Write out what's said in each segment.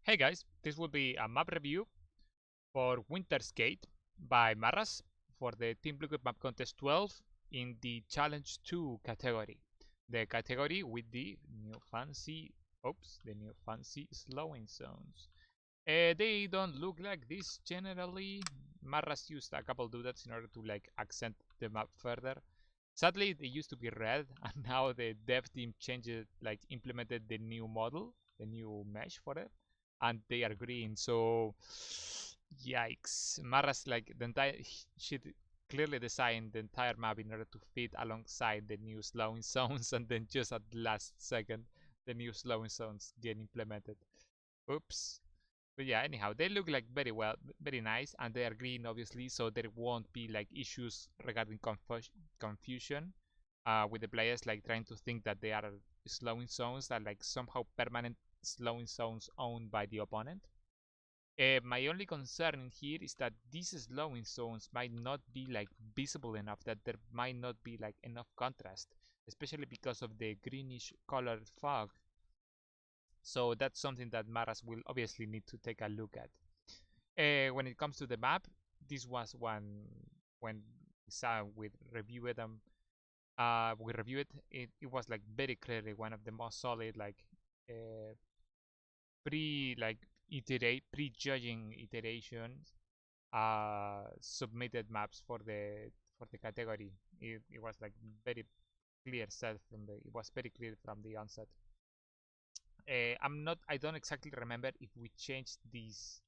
Hey guys, this will be a map review for Winter's Gate by Marras for the TeamLiquid Map Contest 12 in the Challenge 2 category. The category with the new fancy slowing zones. They don't look like this generally. Marras used a couple doodles in order to accent the map further. Sadly, they used to be red, and now the dev team implemented the new model, the new mesh for it, and they are green. So, yikes! Marras the entire should clearly designed the entire map in order to fit alongside the new slowing zones, and then just at the last second, the new slowing zones get implemented. Oops. But yeah, anyhow, they look like very nice, and they are green, obviously, so there won't be issues regarding confusion with the players trying to think that they are slowing zones that somehow permanent slowing zones owned by the opponent. My only concern in here is that these slowing zones might not be visible enough, that there might not be enough contrast, especially because of the greenish colored fog. So that's something that Maras will obviously need to take a look at. When it comes to the map, this was one when we reviewed them. We reviewed it. It was very clearly one of the most solid uh, pre-judging iterations submitted maps for the category. It was very clear set from the. It was very clear from the onset. I don't exactly remember if we changed this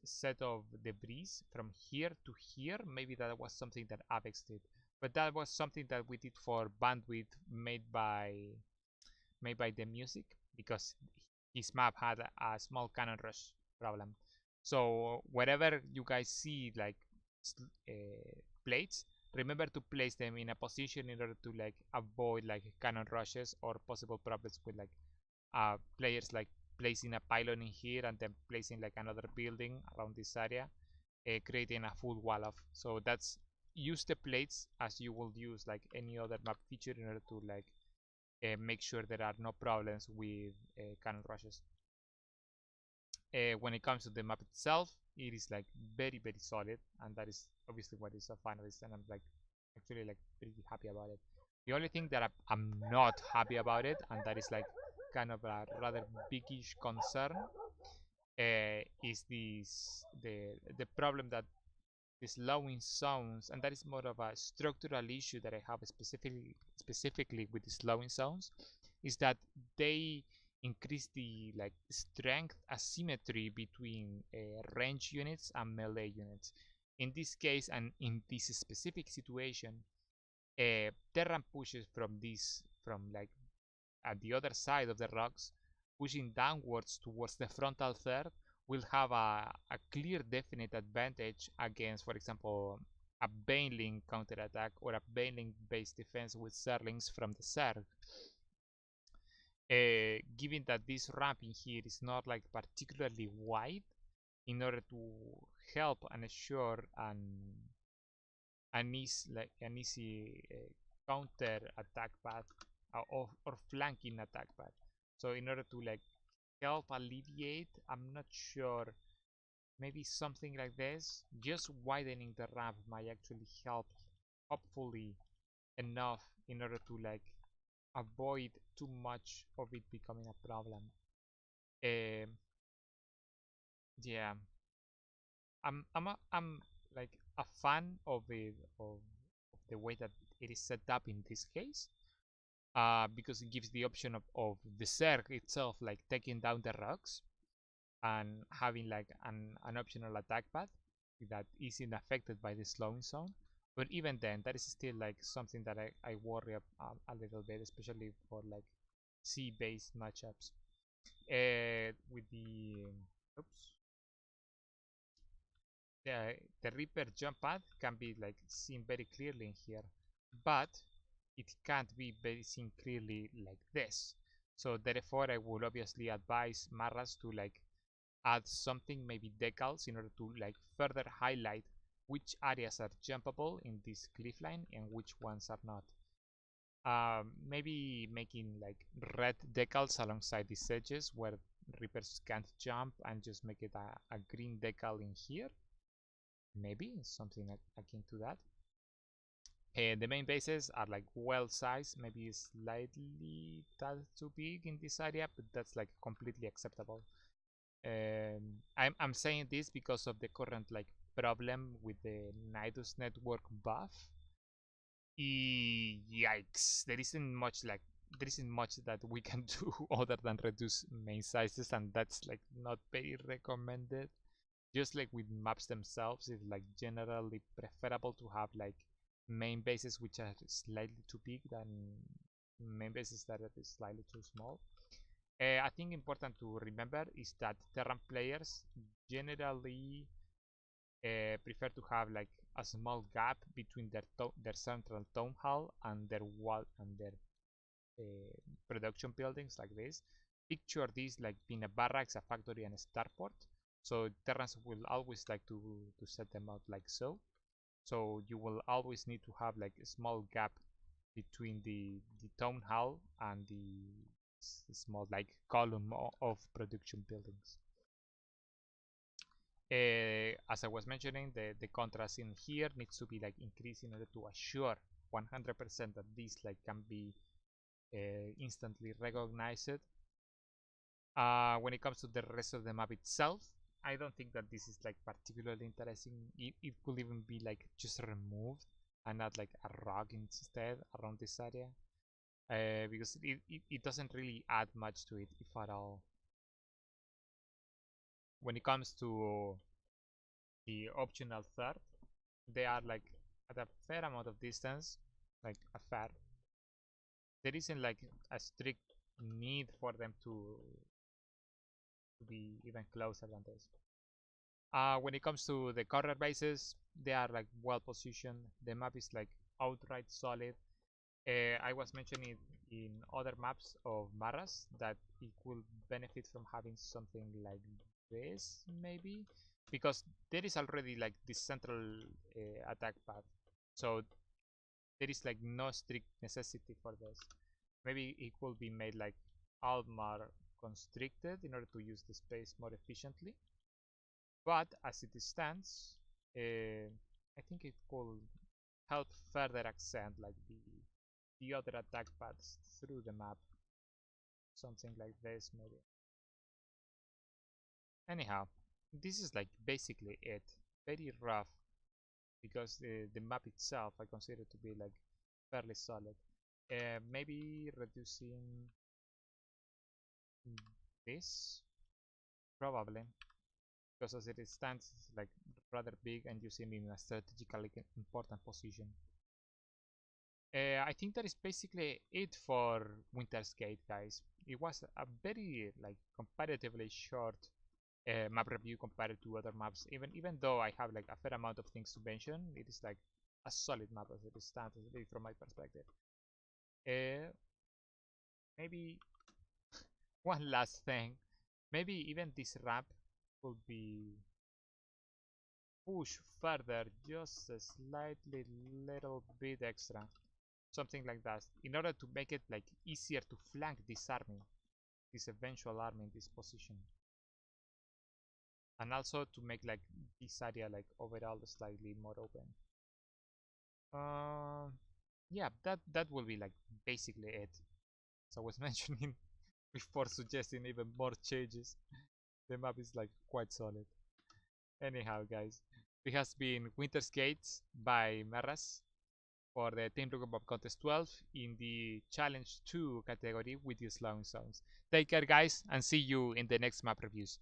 set of debris from here to here. Maybe that was something that Avex did, but that was something that we did for bandwidth made by the music, because his map had a small cannon rush problem. So wherever you guys see plates, remember to place them in a position in order to avoid cannon rushes or possible problems with players placing a pylon in here and then placing another building around this area, creating a full wall off. So that's use the plates as you will use any other map feature in order to make sure there are no problems with cannon rushes. When it comes to the map itself, it is very solid, and that is obviously what is a finalist, and I'm actually pretty happy about it. The only thing that I'm not happy about it, and that is kind of a rather biggish concern, is the problem that the slowing zones, and that is more of a structural issue that I have specifically with the slowing zones, is that they increase the strength asymmetry between range units and melee units. In this case, and in this specific situation, Terran pushes from at the other side of the rocks, pushing downwards towards the frontal third, will have a clear definite advantage against, for example, a Baneling counterattack or a Baneling based defense with Zerlings from the Zerg. Given that this ramp in here is not particularly wide, in order to help and assure an easy counter attack path or flanking attack path. So in order to help alleviate, I'm not sure, maybe something like this, just widening the ramp might actually help, hopefully enough, in order to avoid too much of it becoming a problem. Yeah, I'm a fan of the way that it is set up in this case, because it gives the option of the Zerg itself taking down the rocks and having an optional attack path that isn't affected by the slowing zone. But even then, that is still something that I worry a little bit, especially for C-based matchups. With the oops, the Reaper jump path can be seen very clearly in here, but it can't be very seen clearly like this. So therefore, I would obviously advise Marras to add something, maybe decals, in order to further highlight which areas are jumpable in this cliff line and which ones are not. Maybe making red decals alongside these edges where Reapers can't jump and just make it a green decal in here. Maybe something akin to that. The main bases are like well sized, maybe slightly too big in this area, but that's like completely acceptable. I'm saying this because of the current like problem with the Nidus network buff. Yikes! There isn't much that we can do other than reduce main sizes, and that's like not very recommended. Just like with maps themselves, it's like generally preferable to have like main bases which are slightly too big than main bases that are slightly too small. I think important to remember is that Terran players generally prefer to have like a small gap between their central town hall and their wall and their production buildings like this. Picture this like being a barracks, a factory, and a starport. So Terrans will always like to set them out like so. So you will always need to have like a small gap between the town hall and the small like column of production buildings. As I was mentioning, the contrast in here needs to be like increased in order to assure 100% that this like can be instantly recognized. When it comes to the rest of the map itself, I don't think that this is like particularly interesting. It could even be like just removed and add like a rock instead around this area, because it doesn't really add much to it, if at all. When it comes to the optional third, they are like at a fair amount of distance, like a fair. There isn't like a strict need for them to be even closer than this. When it comes to the corner bases, they are like well positioned. The map is like outright solid. I was mentioning in other maps of Maras that it will benefit from having something like this, maybe, because there is already like this central attack path, so there is like no strict necessity for this. Maybe it could be made like Almar constricted in order to use the space more efficiently. But as it stands, I think it could help further accent like the other attack paths through the map. Something like this maybe. Anyhow, this is like basically it. Very rough because the map itself I consider to be like fairly solid. Maybe reducing this probably, because as it stands it's like rather big and you see me in a strategically important position. I think that is basically it for Winter's Gate, guys. It was a very like comparatively short map review compared to other maps. Even though I have like a fair amount of things to mention, it is like a solid map as it stands, from my perspective. Maybe one last thing. Maybe even this ramp could be pushed further, just a slightly little bit extra. Something like that, in order to make it like easier to flank this army, this eventual army in this position, and also to make like this area like overall slightly more open. Yeah, that will be like basically it. As I was mentioning before, suggesting even more changes. The map is like quite solid. Anyhow, guys, it has been Winter's Gates by Marras for the TeamLiquid Map Contest 12 in the Challenge 2 category with the slowing zones. Take care, guys, and see you in the next map reviews.